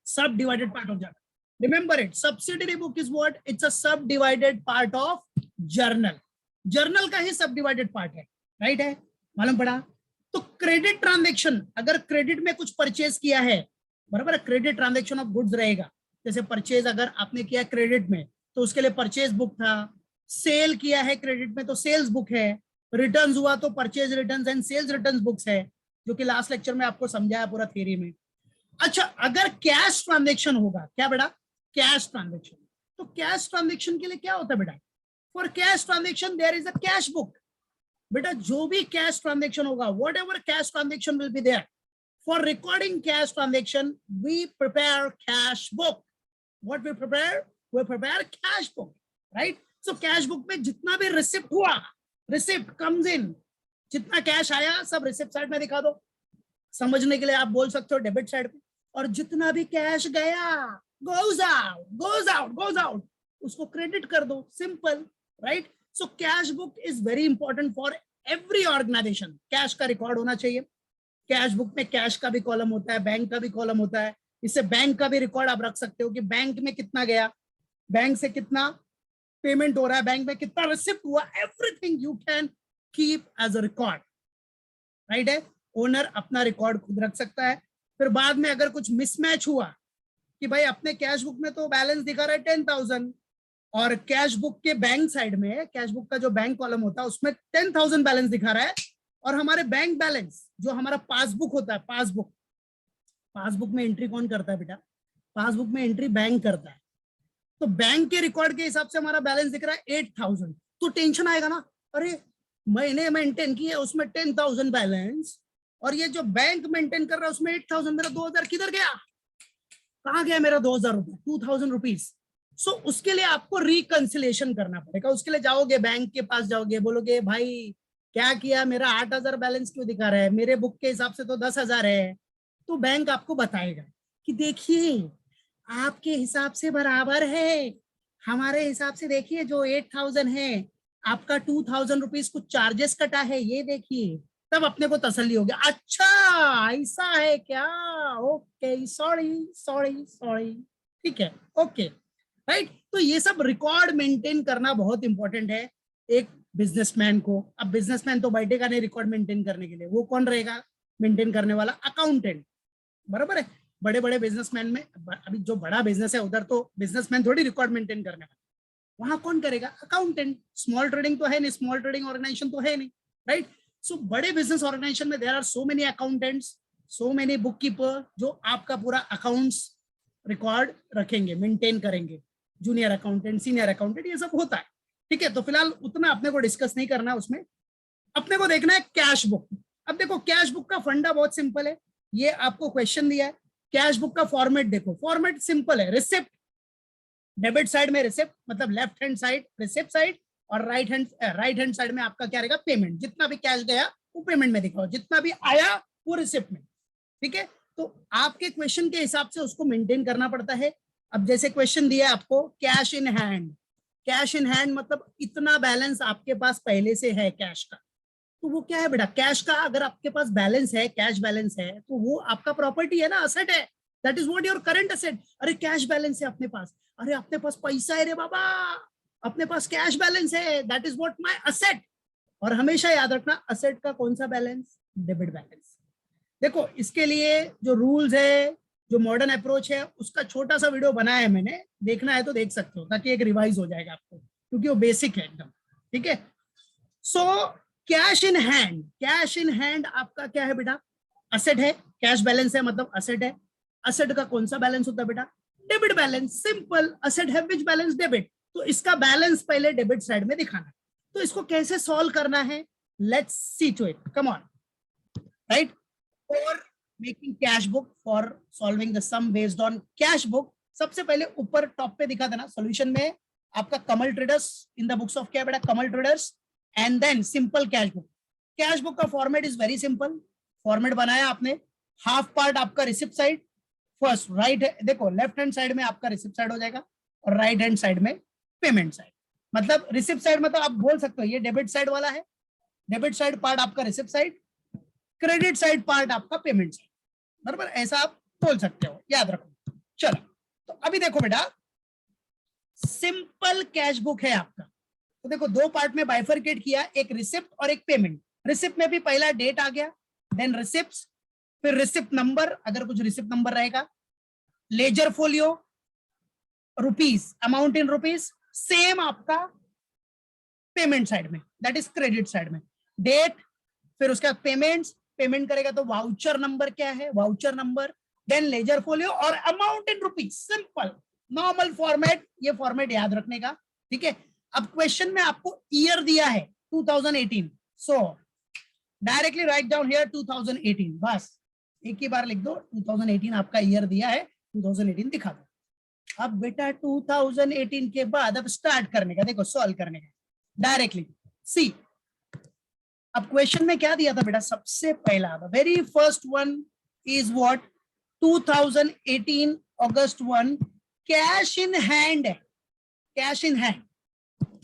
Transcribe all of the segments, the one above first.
सब divided part of journal. Remember it, subsidiary book is what? It's a subdivided part of journal. Journal का ही सब divided part है, right है, मालूम पड़ा? तो क्रेडिट ट्रांजेक्शन, अगर क्रेडिट में कुछ परचेज किया है, बराबर है, क्रेडिट ट्रांजेक्शन ऑफ गुड्स रहेगा। जैसे परचेज अगर आपने किया क्रेडिट में तो उसके लिए परचेज बुक था, सेल किया है क्रेडिट में तो सेल्स बुक है, रिटर्न्स हुआ तो purchase returns and sales returns books है, जो कि लास्ट लेक्चर में आपको समझाया पूरा थ्योरी में। अच्छा, अगर कैश ट्रांजेक्शन होगा, क्या बेटा? Cash transaction. तो कैश ट्रांजेक्शन के लिए क्या होता है बेटा? For cash transaction there is a cash book. बेटा जो भी कैश ट्रांजेक्शन होगा, whatever cash transaction will be there, for recording cash transaction we prepare cash book. What we prepare? We prepare cash book, right? So cash book में जितना भी receipt हुआ, receipt comes in, जितना cash आया सब receipt side में दिखा दो। समझने के लिए आप बोल सकते हो डेबिट साइड पे। और जितना भी कैश गया, goes out goes out goes out, उसको क्रेडिट कर दो, simple, right? So cash book is very important for every organisation. Cash का रिकॉर्ड होना चाहिए। कैश बुक में कैश का भी कॉलम होता है, बैंक का भी कॉलम होता है। इससे बैंक का भी रिकॉर्ड आप रख सकते हो कि बैंक में कितना गया, बैंक से कितना पेमेंट हो रहा है, बैंक में कितना रिसिप्ट हुआ, everything you can keep as a record, right है? ओनर अपना रिकॉर्ड खुद रख सकता है। फिर बाद में अगर कुछ मिसमैच हुआ कि भाई अपने कैश बुक में तो बैलेंस दिखा रहा है 10,000 और कैश बुक के बैंक साइड में, कैश बुक का जो बैंक कॉलम होता है उसमें 10,000 बैलेंस दिखा रहा है, और हमारे बैंक बैलेंस जो हमारा पासबुक होता है, पासबुक, पासबुक में एंट्री कौन करता है बेटा? पासबुक में एंट्री बैंक करता है। तो बैंक के रिकॉर्ड के हिसाब से हमारा बैलेंस दिख रहा है 8,000, तो टेंशन आएगा ना, अरे मैंने मेंटेन किया उसमें 10,000 बैलेंस, और ये जो बैंक मेंटेन कर रहा है उसमें 8,000, मेरा 2,000 किधर गया? कहाँ गया मेरा 2,000 रुपए, 2,000 रुपीज? सो उसके लिए आपको रिकंसिलेशन करना पड़ेगा। उसके लिए जाओगे, बैंक के पास जाओगे, बोलोगे भाई क्या किया, मेरा 8,000 बैलेंस क्यों दिखा रहा है, मेरे बुक के हिसाब से तो 10,000 है। तो बैंक आपको बताएगा कि देखिए आपके हिसाब से बराबर है, हमारे हिसाब से देखिए जो 8,000 है, आपका 2,000 रुपीज कुछ चार्जेस कटा है, ये देखिए। तब अपने को तसल्ली हो गया, अच्छा ऐसा है क्या, ओके सॉरी सॉरी सॉरी, ठीक है, ओके, राइट? तो ये सब रिकॉर्ड मेंटेन करना बहुत इंपॉर्टेंट है एक बिजनेसमैन को। अब बिजनेसमैन तो बैठेगा नहीं रिकॉर्ड मेंटेन करने के लिए, वो कौन रहेगा मेंटेन करने वाला? अकाउंटेंट, बराबर है? बड़े बड़े बिजनेसमैन में, अभी जो बड़ा बिजनेस है उधर तो बिजनेसमैन थोड़ी रिकॉर्ड मेंटेन करने वाला, वहां कौन करेगा? अकाउंटेंट। स्मॉल ट्रेडिंग तो है नहीं, स्मॉल ट्रेडिंग ऑर्गेनाइजेशन तो है नहीं, राइट? सो बड़े बिजनेस ऑर्गेनाइजेशन में there are so many accountants, so many book keeper, जो आपका पूरा अकाउंट्स रिकॉर्ड रखेंगे, मेंटेन करेंगे। जूनियर अकाउंटेंट, सीनियर अकाउंटेंट, ये सब होता है, ठीक है? तो फिलहाल उतना अपने को डिस्कस नहीं करना है उसमें, अपने को देखना है कैश बुक। अब देखो कैश बुक का फंडा बहुत सिंपल है, ये आपको क्वेश्चन दिया है। कैश बुक का फॉर्मेट देखो, फॉर्मेट सिंपल है, रिसिप्ट, डेबिट साइड में रिसिप्ट, मतलब left hand side receipt side, और राइट हैंड साइड में आपका क्या रहेगा? पेमेंट। जितना भी कैश गया वो पेमेंट में दिखाओ, जितना भी आया वो रिसिप्ट में, ठीक है? तो आपके क्वेश्चन के हिसाब से उसको मेंटेन करना पड़ता है। अब जैसे क्वेश्चन दिया आपको cash in hand, cash in hand मतलब इतना बैलेंस आपके पास पहले से है कैश का, तो वो क्या है बेटा? कैश का अगर आपके पास बैलेंस है, कैश बैलेंस है, तो वो आपका प्रॉपर्टी है ना, असेट है, that is what your current asset. अरे कैश बैलेंस है अपने पास, अरे अपने पास पैसा है रे बाबा, अपने पास कैश बैलेंस है, that is what my asset. और हमेशा याद रखना असेट का कौन सा बैलेंस? Debit balance. देखो इसके लिए जो रूल्स है, जो मॉडर्न अप्रोच है, उसका छोटा सा वीडियो बनाया है मैंने, देखना है तो देख सकते हो, ताकि एक रिवाइज हो जाएगा आपको, क्योंकि वो बेसिक है एकदम, ठीक है? So cash in hand, cash in hand आपका क्या है बेटा? असेट है, कैश बैलेंस है मतलब असेट है। असेट का कौन सा बैलेंस होता है बेटा? Debit balance, simple. असेट है विच बैलेंस? डेबिट। तो इसका बैलेंस पहले डेबिट साइड में दिखाना। तो इसको कैसे सॉल्व करना है, let's see to it, come on, right? For making cash book, for solving the sum based on cash book, सबसे पहले ऊपर टॉप पे दिखा देना सॉल्यूशन में आपका Kamal traders, in the books of क्या बेटा? Kamal traders, and then simple cash book. Cash book का format is very simple, format बनाया आपने, हाफ पार्ट आपका रिसिप्ट साइड, फर्स्ट राइट, देखो लेफ्ट हैंड साइड में आपका रिसिप्ट साइड हो जाएगा, और राइट हैंड साइड में पेमेंट साइड। मतलब रिसिप्ट साइड मतलब आप बोल सकते हो ये डेबिट साइड वाला है, डेबिट साइड पार्ट आपका receipt side, credit side part आपका पेमेंट साइड, बराबर? ऐसा आप बोल सकते हो, याद रखो। चलो अभी देखो बेटा, सिंपल कैश बुक है आपका, तो देखो दो पार्ट में बाइफरकेट किया, एक रिसिप्ट और एक पेमेंट। रिसिप्ट में भी पहला डेट आ गया, देन रिसिप्ट, फिर रिसिप्ट नंबर अगर कुछ रिसिप्ट नंबर रहेगा, ledger folio, rupees, amount in rupees, same आपका पेमेंट साइड में, दैट इज क्रेडिट साइड में, डेट, फिर उसके बाद पेमेंट्स, पेमेंट करेगा तो वाउचर नंबर क्या है, voucher number, then ledger folio और amount in rupees. Simple normal format, ये फॉर्मेट याद रखने का, ठीक है। अब क्वेश्चन में आपको ईयर दिया है 2018, सो डायरेक्टली राइट डाउन हियर 2018, बस एक ही बार लिख दो 2018 आपका ईयर दिया है, 2018 दिखा दो। अब बेटा 2018 के बाद अब स्टार्ट करने का, देखो सॉल्व करने का डायरेक्टली। सी अब क्वेश्चन में क्या दिया था बेटा, सबसे पहला very first one is what, 2018 अगस्त 1 कैश इन हैंड है, कैश इन हैंड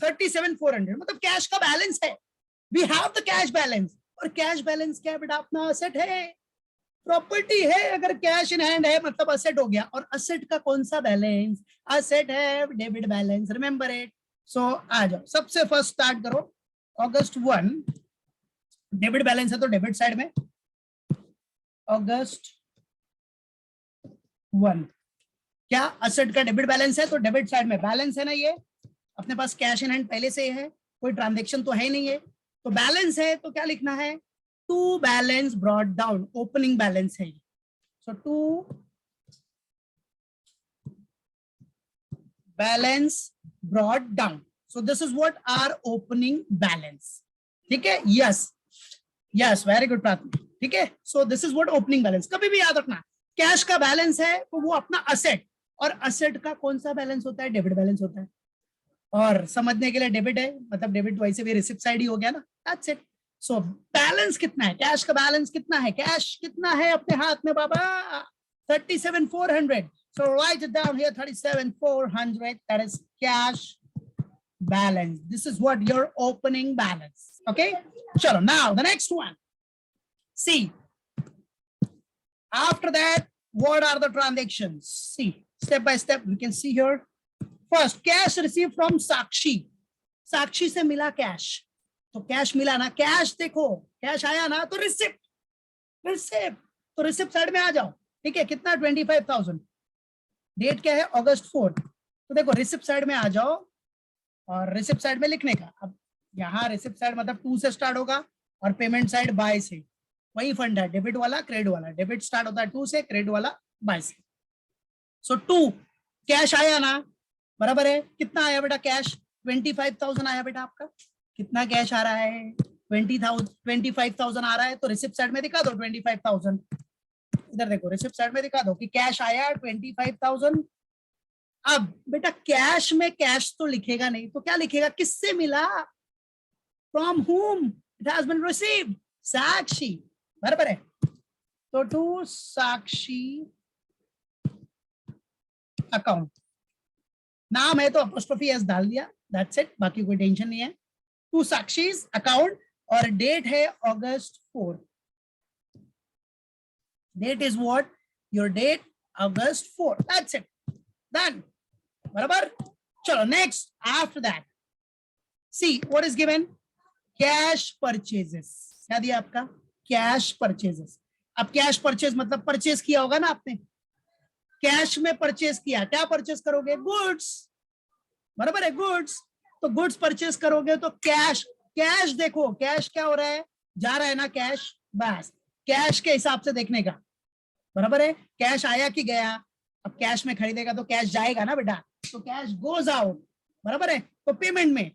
37,400, मतलब कैश का बैलेंस है, we have the cash balance. और कैश बैलेंस क्या है बेटा, अपना असेट है, प्रॉपर्टी है, अगर कैश इन हैंड है मतलब असेट हो गया। और असेट का कौन सा बैलेंस, असेट है डेबिट बैलेंस, रिमेंबर इट। सो आ जाओ, सबसे फर्स्ट स्टार्ट करो, अगस्त 1 डेबिट बैलेंस है तो डेबिट साइड में, अगस्त 1 क्या असेट का डेबिट बैलेंस है तो डेबिट साइड में बैलेंस है ना, ये अपने पास कैश इन हैंड पहले से है, कोई ट्रांजैक्शन तो है नहीं है, तो बैलेंस है तो क्या लिखना है, to balance brought down, opening balance है, so to balance brought down, so this is what are opening balance, ठीक है। Yes yes, very good Prarthana, ठीक है। So this is what opening balance. कभी भी याद रखना, कैश का बैलेंस है तो वो अपना असेट, और असेट का कौन सा बैलेंस होता है, डेबिट बैलेंस होता है। और समझने के लिए डेबिट है मतलब डेबिट वैसे भी रिसिप्ट साइड ही हो गया ना, दैट्स इट। सो बैलेंस कितना है, कैश का बैलेंस कितना है, कैश कितना है अपने हाथ में बाबा, 37,400, so write it down here, 37,400, that is cash balance. This is what your opening balance, okay. Chalo, now the next one, see after that what are the transactions, see step by step we can see here. First, cash received from साक्षी, साक्षी से मिला cash, तो cash मिला ना, cash देखो cash आया ना तो receipt, receipt तो रिसिप्ट साइड में आ जाओ, ठीक है। कितना 25,000, डेट क्या है अगस्त 4, तो देखो रिसिप्ट साइड में आ जाओ और रिसिप्ट साइड में लिखने का। अब यहाँ रिसिप्ट साइड मतलब 2 से स्टार्ट होगा और पेमेंट साइड बाय से, वही फंड है डेबिट वाला क्रेडिट वाला, डेबिट स्टार्ट होता है 2 से, क्रेडिट वाला बाय से। सो 2 कैश आया ना, बराबर है, कितना आया बेटा कैश, 25,000 आया बेटा आपका। कितना कैश आ रहा है, 25,000 आ रहा है, तो रिसिप्ट साइड में दिखा दो 25,000, इधर देखो रिसिप्ट साइड में दिखा दो कि कैश आया 25,000। अब बेटा कैश में कैश तो लिखेगा नहीं, तो क्या लिखेगा, किससे मिला, from whom it has been received, साक्षी, बराबर है। तो टू साक्षी अकाउंट, नाम है तो अपोस्ट्रोफी एस डाल दिया, दैट्स इट, बाकी कोई टेंशन नहीं है। टू साक्षीज अकाउंट और डेट है अगस्त 4, date is what, your date अगस्त 4, दैट्स इट, डन, बराबर। चलो next, after that see what is given, cash purchases, क्या दिया आपका, कैश परचेजेस। अब कैश परचेज मतलब परचेज किया होगा ना आपने, कैश में परचेज किया, क्या परचेज करोगे, गुड्स, बराबर है, गुड्स, तो गुड्स परचेज करोगे तो कैश, कैश देखो कैश क्या हो रहा है, जा रहा है ना कैश, बस कैश के हिसाब से देखने का, बराबर है। कैश आया कि गया, अब कैश में खरीदेगा तो कैश जाएगा ना बेटा, तो कैश गोज आउट, बराबर है। तो पेमेंट में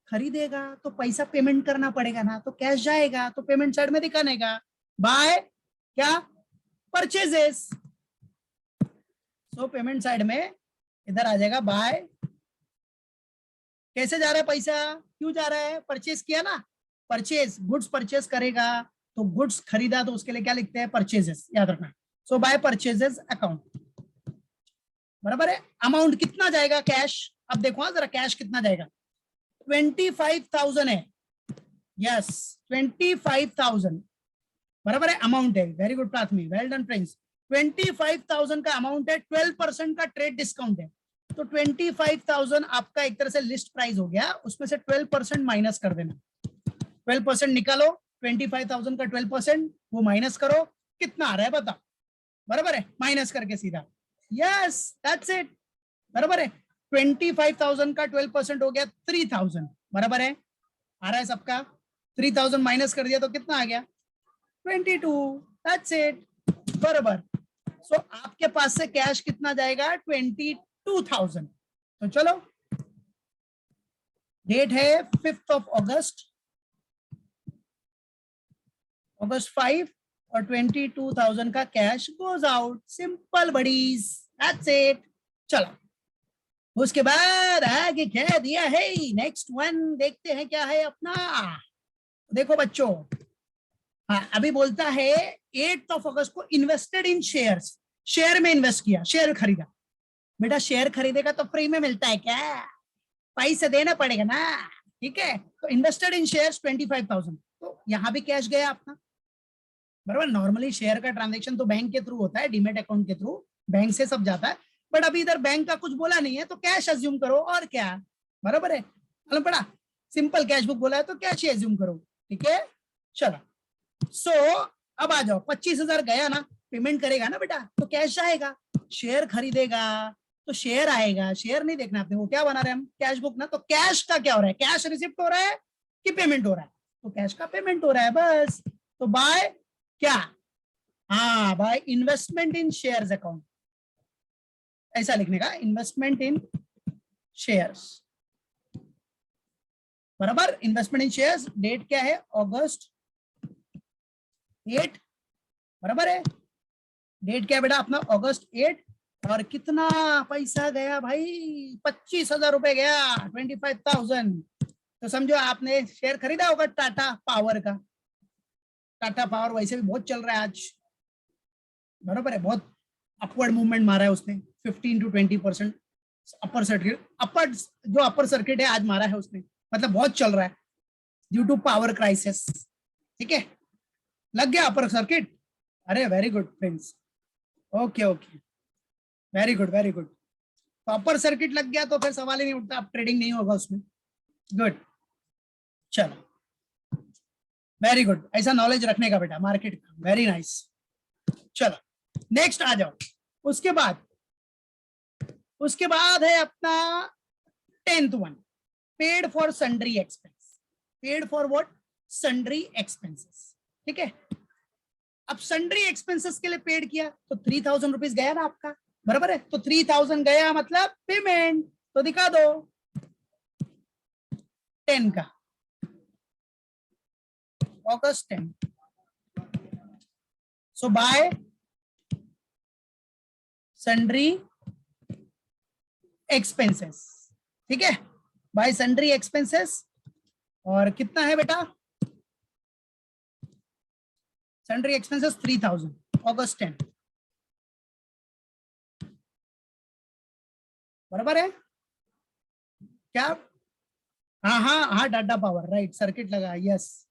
खरीदेगा तो पैसा पेमेंट करना पड़ेगा ना, तो कैश जाएगा तो पेमेंट साइड में दिखाने का, बाय क्या, परचेजेस, तो पेमेंट साइड में इधर आ जाएगा बाय, कैसे जा रहा है पैसा, क्यों जा रहा है, परचेज किया ना, परचेज, गुड्स परचेज करेगा तो गुड्स खरीदा तो उसके लिए क्या लिखते हैं, परचेजेस, याद रखना। सो बाय परचेजेस अकाउंट, बराबर है। अमाउंट कितना जाएगा कैश, अब देखो जरा कैश कितना जाएगा, 25,000 है, यस 25,000, बराबर है, अमाउंट है, वेरी गुड प्राथमिक, वेल डन फ्रेंड्स। 25,000 का अमाउंट है, 12% का ट्रेड डिस्काउंट है, तो 25,000 आपका एक तरह से लिस्ट प्राइस हो गया, उसमें से 12% माइनस कर देना, 12% निकालो, 25,000 का 12% वो माइनस करो, कितना आ रहा है बताओ, बराबर है, माइनस करके सीधा, यस दैट्स इट, बराबर है, 25,000 का 12% हो गया 3,000, बराबर है, आ रहा है सबका, 3,000 माइनस कर दिया तो कितना आ गया 22, दैट्स इट, बराबर। सो आपके पास से कैश कितना जाएगा 22,000, तो चलो डेट है 5th of August, August 5 और 22,000 का cash goes out, simple buddies, that's it. चलो उसके बाद आगे क्या दिया है, नेक्स्ट वन देखते हैं क्या है अपना, देखो बच्चों, हाँ अभी बोलता है 8th of August को इन्वेस्टेड इन शेयर्स, शेयर में इन्वेस्ट किया, शेयर खरीदा, बेटा शेयर खरीदेगा तो फ्री में मिलता है क्या, पैसे देना पड़ेगा ना, ठीक है, तो इन्वेस्टेड इन शेयर्स 25,000, तो यहां भी कैश गया अपना, बराबर। नॉर्मली शेयर का ट्रांजैक्शन तो बैंक के थ्रू होता है, डीमेट अकाउंट के थ्रू, बैंक से सब जाता है, बट अभी इधर बैंक का कुछ बोला नहीं है तो कैश अज्यूम करो, और क्या, बराबर है, मतलब बड़ा सिंपल, कैश बुक बोला है तो कैश ही अज्यूम करो, ठीक है। चलो सो अब आ जाओ, 25,000 गया ना, पेमेंट करेगा ना बेटा तो कैश आएगा, शेयर खरीदेगा तो शेयर आएगा, शेयर नहीं देखना आपने, वो क्या बना रहे हम, कैश बुक ना, तो कैश का क्या हो रहा है, कैश रिसिप्ट हो रहा है कि पेमेंट हो रहा है, तो कैश का पेमेंट हो रहा है बस, तो बाय क्या, हाँ by investment in shares account, ऐसा लिखने का, इन्वेस्टमेंट इन शेयर्स, बराबर, इन्वेस्टमेंट इन शेयर्स, डेट क्या है August 8, बराबर है, डेट क्या है बेटा अपना August 8, और कितना पैसा गया भाई, 25,000 रुपए गया, 25,000, तो समझो आपने शेयर खरीदा होगा टाटा पावर का, टाटा पावर वैसे भी बहुत चल रहा है आज, बराबर है, बहुत अपवर्ड मूवमेंट मारा है उसने, 15 to 20% अपर सर्किट, अपर जो अपर सर्किट है आज मारा है उसने, मतलब बहुत चल रहा है ड्यू टू पावर क्राइसिस, ठीक है, लग गया अपर सर्किट, अरे very good friends, okay okay, very good very good, तो अपर सर्किट लग गया तो फिर सवाल ही नहीं उठता, अब ट्रेडिंग नहीं होगा उसमें, गुड, चलो वेरी गुड, ऐसा नॉलेज रखने का बेटा मार्केट का, वेरी नाइस। चलो नेक्स्ट आ जाओ, उसके बाद है अपना 10th one, paid for sundry expense, paid for what, sundry expenses, ठीक है, अब सन्ड्री एक्सपेंसेस के लिए पेड किया तो 3,000 रुपीज गया ना आपका, बराबर है, तो 3,000 गया मतलब पेमेंट, तो दिखा दो 10 का, August 10, so by sundry expenses, ठीक है, by sundry expenses, और कितना है बेटा, sundry expenses 3,000, August 10, बराबर है क्या, हाँ हाँ हाँ टाटा पावर, राइट, सर्किट लगा, यस,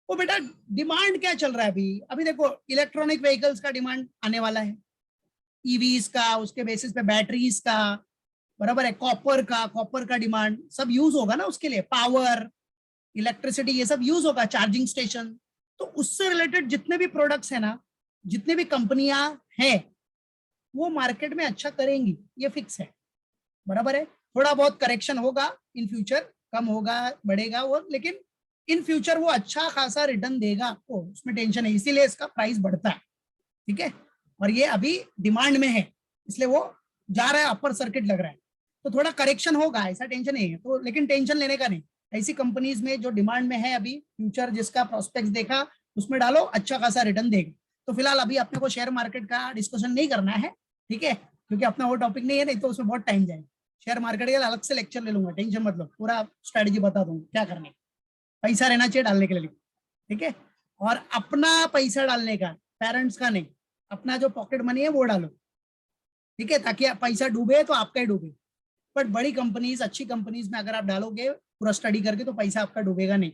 वो बेटा डिमांड क्या चल रहा है अभी, अभी देखो इलेक्ट्रॉनिक व्हीकल्स का डिमांड आने वाला है, ईवीज का, उसके बेसिस पे बैटरीज का, बराबर है, कॉपर का डिमांड सब यूज होगा ना उसके लिए, पावर, इलेक्ट्रिसिटी, ये सब यूज होगा, चार्जिंग स्टेशन, तो उससे रिलेटेड जितने भी प्रोडक्ट्स है ना, जितने भी कंपनियां हैं वो मार्केट में अच्छा करेंगी, ये फिक्स है, बराबर है, थोड़ा बहुत करेक्शन होगा इन फ्यूचर, कम होगा बढ़ेगा वो, लेकिन इन फ्यूचर वो अच्छा खासा रिटर्न देगा आपको, उसमें टेंशन है, इसीलिए इसका प्राइस बढ़ता है, ठीक है, और ये अभी डिमांड में है इसलिए वो जा रहा है, अपर सर्किट लग रहा है, तो थोड़ा करेक्शन होगा, ऐसा टेंशन नहीं है, तो लेकिन टेंशन लेने का नहीं, ऐसी कंपनीज में जो डिमांड में है अभी, फ्यूचर जिसका प्रोस्पेक्ट देखा उसमें डालो, अच्छा खासा रिटर्न देगा, तो फिलहाल अभी अपने को शेयर मार्केट का डिस्कशन नहीं करना है, ठीक है, क्योंकि अपना वो टॉपिक नहीं है, नहीं तो उसमें बहुत टाइम जाएगा, शेयर मार्केट के अलग से लेक्चर ले लूंगा, टेंशन मत लो, पूरा स्ट्रेटेजी बता दूंगा क्या करने, पैसा रहना चाहिए डालने के लिए, ठीक है, और अपना पैसा डालने का, पेरेंट्स का नहीं, अपना जो पॉकेट मनी है वो डालो, ठीक है, ताकि पैसा डूबे तो आपका ही डूबे, बट बड़ी कंपनीज, अच्छी कंपनीज में अगर आप डालोगे पूरा स्टडी करके तो पैसा आपका डूबेगा नहीं,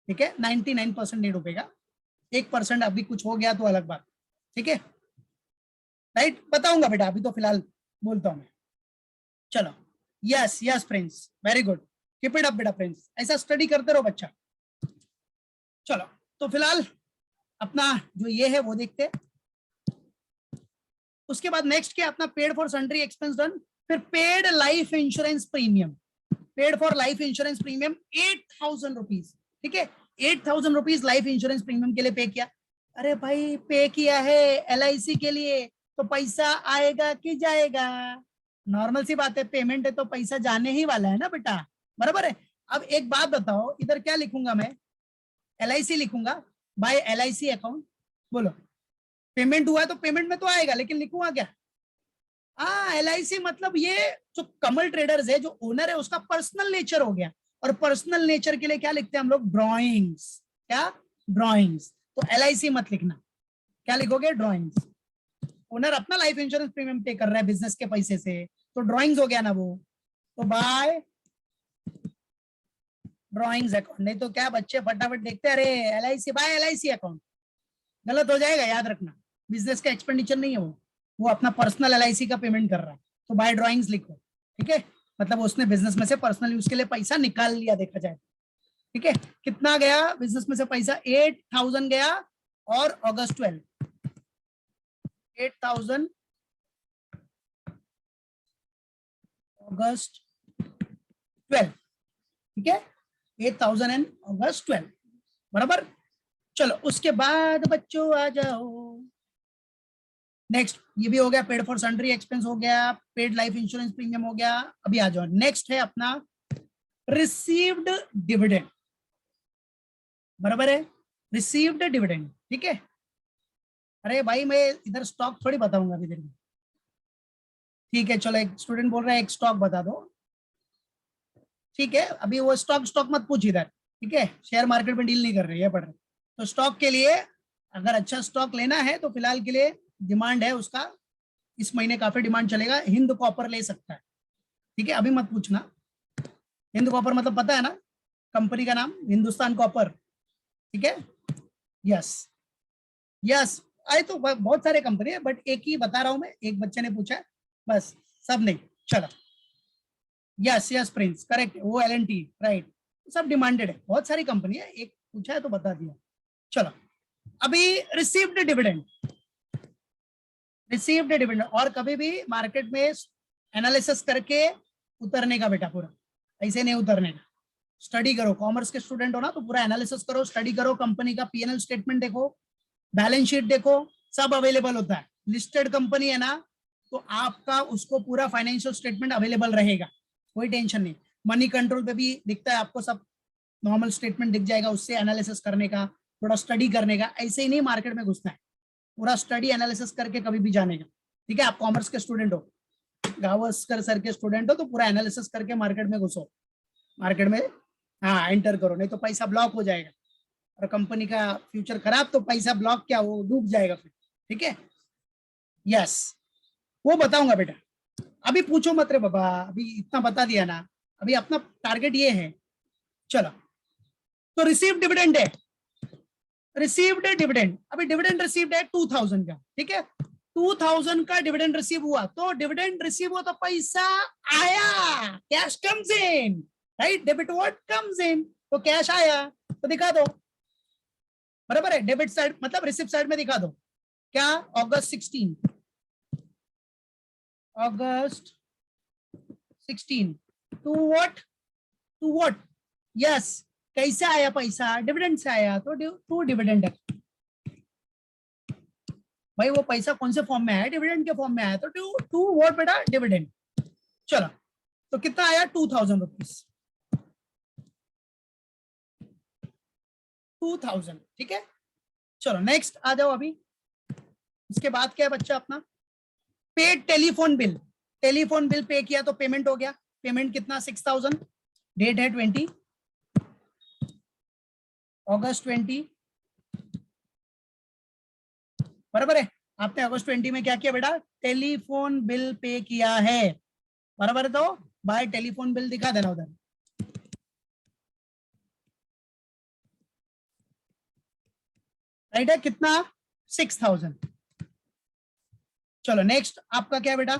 ठीक है, 99% नहीं डूबेगा, 1% अभी कुछ हो गया तो अलग बात, ठीक है, राइट, बताऊंगा बेटा, अभी तो फिलहाल बोलता हूं मैं। चलो, yes yes Prince, very good, keep it up बेटा प्रिंस, ऐसा स्टडी करते रहो बच्चा। चलो, तो फिलहाल अपना जो ये है वो देखते हैं। उसके बाद नेक्स्ट क्या, अपना paid for sundry expense done, फिर paid life insurance premium, paid for life insurance premium 8,000 rupees, ठीक है, 8,000 रुपीज लाइफ इंश्योरेंस प्रीमियम के लिए पे किया। अरे भाई पे किया है LIC के लिए, तो पैसा आएगा कि जाएगा? नॉर्मल सी बात है, पेमेंट है तो पैसा जाने ही वाला है ना बेटा, बराबर है। अब एक बात बताओ, इधर क्या लिखूंगा मैं, LIC लिखूंगा, बाय LIC अकाउंट, बोलो, पेमेंट हुआ है तो पेमेंट में तो आएगा, लेकिन लिखूंगा क्या? LIC मतलब ये जो कमल ट्रेडर्स है, जो ओनर है, उसका पर्सनल नेचर हो गया, और पर्सनल नेचर के लिए क्या लिखते हैं हम लोग, ड्रॉइंग्स, क्या, ड्रॉइंग्स। तो LIC मत लिखना, क्या लिखोगे, ड्रॉइंग्स। ओनर अपना लाइफ इंश्योरेंस प्रीमियम पे कर रहा है बिजनेस के पैसे से, तो ड्रॉइंग्स हो गया ना वो, तो बाय ड्रॉइंग्स अकाउंट। नहीं तो क्या बच्चे फटाफट देखते हैं, अरे LIC, बाय LIC अकाउंट, गलत हो जाएगा, याद रखना, बिजनेस का एक्सपेंडिचर नहीं है वो अपना पर्सनल LIC का पेमेंट कर रहा है, तो बाय ड्रॉइंग्स लिखो, ठीक है, मतलब उसने बिजनेस में से पर्सनल यूज के लिए पैसा निकाल लिया, देखा जाए, ठीक है। कितना गया बिजनेस में से पैसा, 8,000 गया, और अगस्त 12, 8,000 अगस्त 12, ठीक है, 8,000 एंड अगस्त 12, बराबर। चलो उसके बाद बच्चों आ जाओ, नेक्स्ट ये भी हो गया, पेड फॉर सन्ड्री एक्सपेंस हो गया, पेड लाइफ इंश्योरेंस प्रीमियम हो गया। अभी आ जाओ, नेक्स्ट है अपना रिसीव्ड डिविडेंड, बराबर है, रिसीव्ड डिविडेंड, ठीक है। अरे भाई मैं इधर स्टॉक थोड़ी बताऊंगा अभी देर में, ठीक है, चलो एक स्टूडेंट बोल रहा है एक स्टॉक बता दो, ठीक है, अभी वो स्टॉक स्टॉक मत पूछ इधर, ठीक है, शेयर मार्केट में डील नहीं कर रहे, ये पढ़ रहे। तो स्टॉक के लिए अगर अच्छा स्टॉक लेना है तो फिलहाल के लिए डिमांड है उसका, इस महीने काफी डिमांड चलेगा, हिंद कॉपर ले सकता है, ठीक है, अभी मत पूछना। हिंद कॉपर मतलब पता है ना, कंपनी का नाम हिंदुस्तान कॉपर, ठीक है, यस यस। अरे तो बहुत सारे कंपनी है, बट एक ही बता रहा हूं मैं, एक बच्चे ने पूछा है बस, सब नहीं। चलो, यस यस प्रिंस, करेक्ट, वो LNT, राइट, सब डिमांडेड है, बहुत सारी कंपनी है, एक पूछा है तो बता दिया। चलो, अभी रिसीव्ड डिविडेंड, रिसीव्ड डिविडेंड, और कभी भी मार्केट में एनालिसिस करके उतरने का बेटा, पूरा ऐसे नहीं उतरने का, स्टडी करो, कॉमर्स के स्टूडेंट हो ना, तो पूरा एनालिसिस करो, स्टडी करो, कंपनी का P&L स्टेटमेंट देखो, बैलेंस शीट देखो, सब अवेलेबल होता है, लिस्टेड कंपनी है ना, तो आपका उसको पूरा फाइनेंशियल स्टेटमेंट अवेलेबल रहेगा, कोई टेंशन नहीं। मनी कंट्रोल पे भी दिखता है आपको, सब नॉर्मल स्टेटमेंट दिख जाएगा, उससे एनालिसिस करने का, थोड़ा स्टडी करने का, ऐसे ही नहीं मार्केट में घुसना है, पूरा स्टडी एनालिसिस करके कभी भी जाने का, ठीक है। आप कॉमर्स के स्टूडेंट हो, गावस्कर सर के स्टूडेंट हो, तो पूरा एनालिसिस करके मार्केट में घुसो, मार्केट में हाँ एंटर करो, नहीं तो पैसा ब्लॉक हो जाएगा, और कंपनी का फ्यूचर खराब, तो पैसा ब्लॉक क्या, वो डूब जाएगा फिर, ठीक है, यस, वो बताऊंगा बेटा, अभी पूछो मत रे बाबा, अभी इतना बता दिया ना, अभी अपना टारगेट ये है। चलो, तो रिसीव डिविडेंड है, रिसीव्ड डिविडेंड, अभी डिविडेंड रिसीव्ड है 2,000 का, ठीक है, 2,000 का डिविडेंड रिसीव हुआ, तो डिविडेंड रिसीव हुआ तो पैसा आया, cash comes in, right, debit what comes in, तो कैश आया, तो दिखा दो, बराबर है, डेबिट साइड मतलब रिसिप्ट साइड में दिखा दो, क्या, अगस्त 16, अगस्त 16, to what, to what, yes, कैसे आया पैसा, डिविडेंड से आया, तो टू डिविडेंड है भाई, वो पैसा कौन से फॉर्म में आया, डिविडेंड के फॉर्म में आया, तो टू टू व्हाट बेटा, डिविडेंड। चलो, तो कितना आया, 2,000 रुपीज, 2,000, ठीक है। चलो नेक्स्ट आ जाओ, अभी इसके बाद क्या है बच्चा अपना, paid telephone bill, telephone bill pay किया तो पेमेंट हो गया, पेमेंट कितना, 6,000, डेट है 20 अगस्त 20, बराबर है, आपने अगस्त 20 में क्या किया बेटा, टेलीफोन बिल पे किया है, बराबर है, तो बाय टेलीफोन बिल दिखा देना उधर, राइट है, कितना, 6,000। चलो नेक्स्ट आपका क्या बेटा,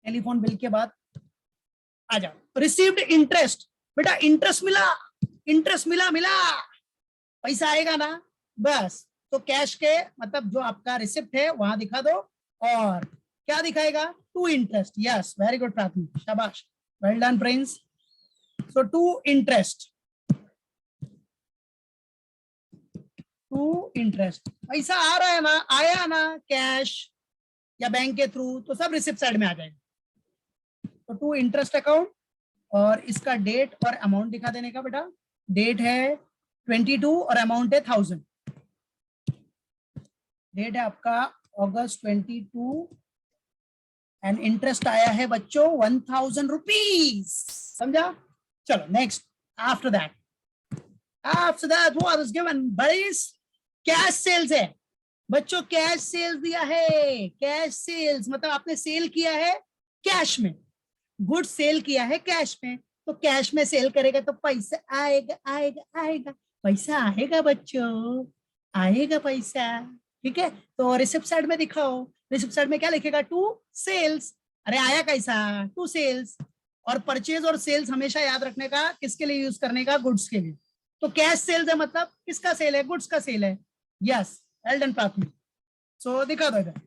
टेलीफोन बिल के बाद आ जाओ, रिसीव्ड इंटरेस्ट। बेटा इंटरेस्ट मिला, इंटरेस्ट मिला मिला, पैसा आएगा ना, बस तो कैश के मतलब जो आपका रिसिप्ट है वहां दिखा दो, और क्या दिखाएगा, to interest. Yes very good Prathmik, शाबाश, well done Prince. So to interest, to interest, पैसा आ रहा है ना, आया ना कैश या बैंक के थ्रू, तो सब रिसिप्ट साइड में आ जाएगा। तो टू इंटरेस्ट अकाउंट, और इसका डेट और अमाउंट दिखा देने का बेटा। डेट है 22 और अमाउंट है 1000। डेट है आपका अगस्त 22 एंड इंटरेस्ट आया है बच्चों 1000 रुपीज, समझा। चलो next, after that what was given, buddies cash sales है बच्चों, कैश सेल्स दिया है। कैश सेल्स मतलब आपने सेल किया है कैश में, गुड सेल किया है कैश में, तो कैश में सेल करेगा तो पैसा आएगा आएगा आएगा, पैसा आएगा बच्चों, आएगा पैसा, ठीक है। तो रिसिप्ट साइड में दिखाओ, रिसिप्ट साइड में क्या लिखेगा, टू सेल्स, अरे आया कैसा, टू सेल्स। और परचेज और सेल्स हमेशा याद रखने का, किसके लिए यूज करने का, गुड्स के लिए। तो कैश सेल्स है मतलब किसका सेल है, गुड्स का सेल है। यस वेल डन प्राथमिक। सो दिखा दो इधर,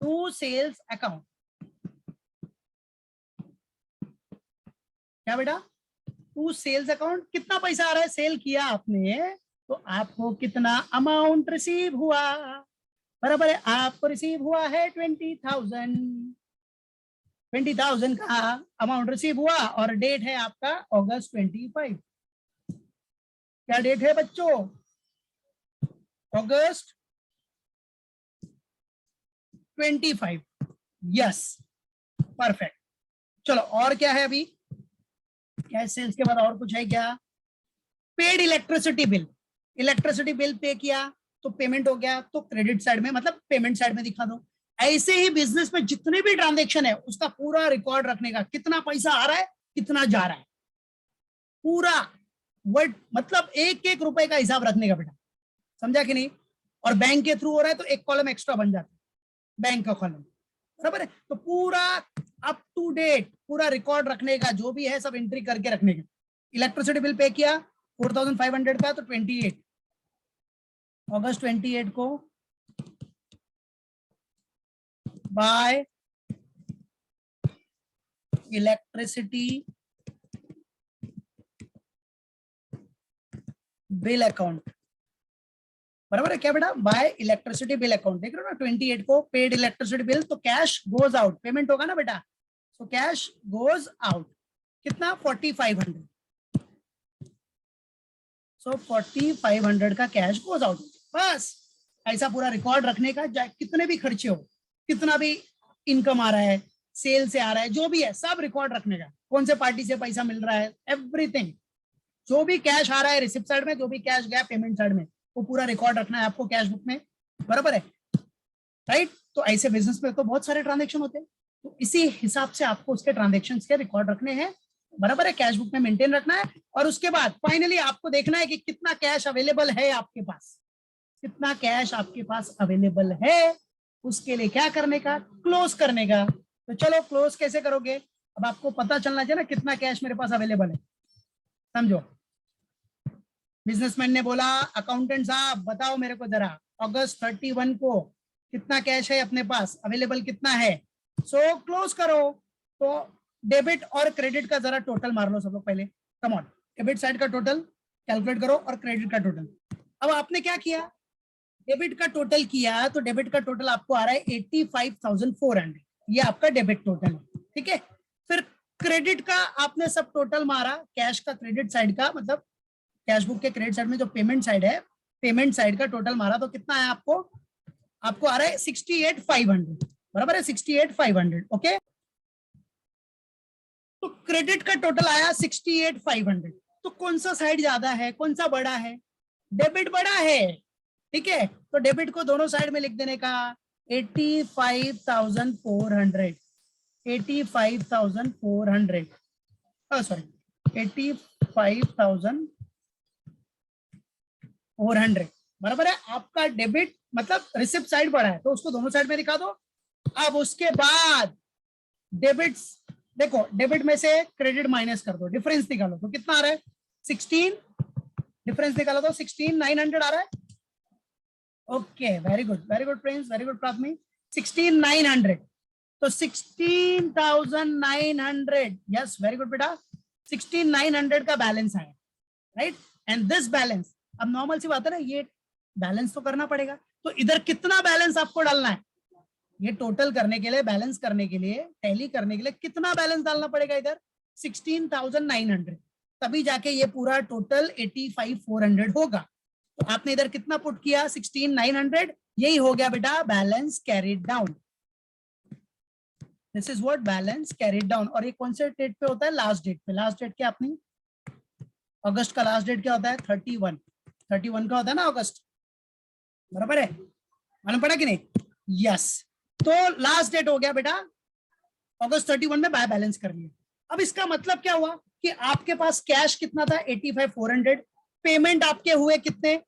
टू सेल्स अकाउंट, क्या बेटा, टू सेल्स अकाउंट, कितना पैसा आ रहा है, सेल किया आपने तो आपको कितना अमाउंट रिसीव हुआ, बराबर है, आपको रिसीव हुआ है 20,000, 20,000 का अमाउंट रिसीव हुआ, और डेट है आपका अगस्त 25। क्या डेट है बच्चों, अगस्त 25। Yes perfect. चलो और क्या है अभी, कैश सेल्स के बाद और कुछ है क्या, paid electricity bill, electricity bill pay किया तो पेमेंट हो गया, तो क्रेडिट साइड में मतलब पेमेंट साइड में दिखा दो। ऐसे ही बिजनेस में जितने भी ट्रांजैक्शन है उसका पूरा रिकॉर्ड रखने का, कितना पैसा आ रहा है कितना जा रहा है, पूरा वर्ड मतलब एक एक रुपए का हिसाब रखने का बेटा, समझा कि नहीं। और बैंक के थ्रू हो रहा है तो एक कॉलम एक्स्ट्रा बन जाता है, बैंक का कॉलम, बराबर है। तो पूरा अप टू डेट पूरा रिकॉर्ड रखने का, जो भी है सब एंट्री करके रखने का। इलेक्ट्रिसिटी बिल पे किया 4500 का, तो 28 अगस्त 28 को बाय इलेक्ट्रिसिटी बिल अकाउंट, बराबर है क्या बेटा, बाय इलेक्ट्रिसिटी बिल अकाउंट, देख रहे हो ना 28 को पेड इलेक्ट्रिसिटी बिल, तो कैश गोज आउट, पेमेंट होगा ना बेटा, तो कैश गोज आउट कितना 4500, सो 4500 का कैश गोज आउट। बस ऐसा पूरा रिकॉर्ड रखने का, कितने भी खर्चे हो, कितना भी इनकम आ रहा है, सेल से आ रहा है, जो भी है सब रिकॉर्ड रखने का, कौन से पार्टी से पैसा मिल रहा है, एवरीथिंग, जो भी कैश आ रहा है रिसिप्ट साइड में, जो भी कैश गया पेमेंट साइड में, वो पूरा रिकॉर्ड रखना है आपको कैश बुक में, बराबर है, राइट। तो ऐसे बिजनेस में तो बहुत सारे ट्रांजेक्शन होते हैं, तो इसी हिसाब से आपको उसके ट्रांजेक्शन के रिकॉर्ड रखने हैं, बराबर है, कैश बुक में मेंटेन रखना है। और उसके बाद फाइनली आपको देखना है कि कितना कैश अवेलेबल है आपके पास, कितना कैश आपके पास अवेलेबल है, उसके लिए क्या करने का, क्लोज करने का। तो चलो क्लोज कैसे करोगे, अब आपको पता चलना चाहिए ना कितना कैश मेरे पास अवेलेबल है, समझो। बिजनेसमैन ने बोला अकाउंटेंट साहब बताओ मेरे को जरा, अगस्त 31 को कितना कैश है अपने पास अवेलेबल, कितना है, सो क्लोज करो। तो डेबिट और क्रेडिट का जरा टोटल मार लो सब लोग पहले, कम ऑन, डेबिट साइड का टोटल कैलकुलेट करो और क्रेडिट का टोटल। अब आपने क्या किया, डेबिट का टोटल किया, तो डेबिट का टोटल आपको आ रहा है 85,400, ये आपका डेबिट टोटल है, ठीक है। फिर क्रेडिट का आपने सब टोटल मारा, कैश का क्रेडिट साइड का, मतलब कैश बुक के क्रेडिट साइड में जो पेमेंट साइड है, पेमेंट साइड का टोटल मारा, तो कितना है आपको, आपको आ रहा है 68,500, बराबर है 68,500, ओके। तो क्रेडिट का टोटल आया 68,500, तो कौन सा साइड ज्यादा है, कौन सा बड़ा है, डेबिट बड़ा है, ठीक है। तो डेबिट को दोनों साइड में लिख देने का 85,400, 85,400, सॉरी 85,400, बराबर है आपका डेबिट मतलब रिसिप्ट साइड बढ़ा है तो उसको दोनों साइड में दिखा दो। अब उसके बाद डेबिट्स, देखो डेबिट में से क्रेडिट माइनस कर दो, डिफरेंस निकालो तो कितना आ रहा है 16, डिफरेंस निकालो तो 16,900 आ रहा है। Okay very good friends, very good Prathami. 16,900 तो 16,900, यस वेरी गुड बेटा, 16,900 का बैलेंस आया, राइट। एंड दिस बैलेंस, अब नॉर्मल सी बात है ना, ये बैलेंस तो करना पड़ेगा, तो इधर कितना बैलेंस आपको डालना है, ये टोटल करने के लिए, बैलेंस करने के लिए, टैली करने के लिए कितना बैलेंस डालना पड़ेगा इधर 16,900, तभी जाके ये पूरा टोटल 85,400 होगा। तो आपने इधर कितना पुट किया 16,900, यही हो गया बेटा balance carried down. This is what balance carried down. और ये कौन से डेट पे होता है, लास्ट डेट पे। लास्ट डेट क्या अपनी, अगस्त का लास्ट डेट क्या होता है 31 का होता है ना अगस्त, बराबर है, मालूम पड़ा कि नहीं, यस। तो लास्ट डेट हो गया बेटा अगस्त 31 में बाय बैलेंस कर लिया। अब इसका मतलब क्या हुआ कि आपके पास कैश कितना था 85,400, पेमेंट आपके हुए कितने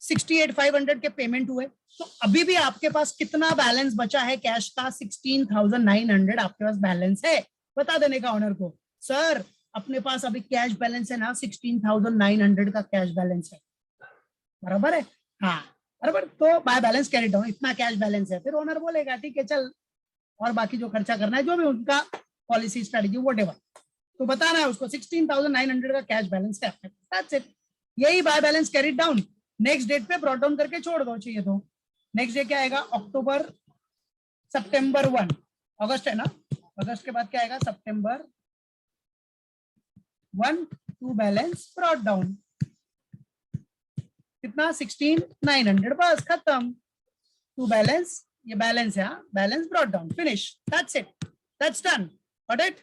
68,500 के पेमेंट हुए, तो अभी भी आपके पास कितना बैलेंस बचा है कैश का 16,900 आपके पास बैलेंस है। बता देने का ऑनर को, सर अपने पास अभी कैश बैलेंस है ना 16,900 का कैश बैलेंस है, बराबर है, हाँ बराबर। तो बाय बैलेंस कैरी डाउन, इतना कैश बैलेंस है, फिर ओनर बोलेगा ठीक है चल और बाकी जो खर्चा करना है जो भी उनका पॉलिसी स्ट्रेटजी व्हाटएवर, तो बताना है उसको 16,900 का कैश बैलेंस है, दैट्स इट। यही by balance carry down next date पे ब्रॉट डाउन करके छोड़ दो चाहिए तो। नेक्स्ट डे क्या आएगा अक्टूबर, सितंबर 1, अगस्त है ना, अगस्त के बाद क्या आएगा सितंबर 1 टू बैलेंस ब्रॉट डाउन, कितना 16,900, बस खत्म, टू बैलेंस, ये बैलेंस है, balance brought down, finish, that's it, that's done, got it.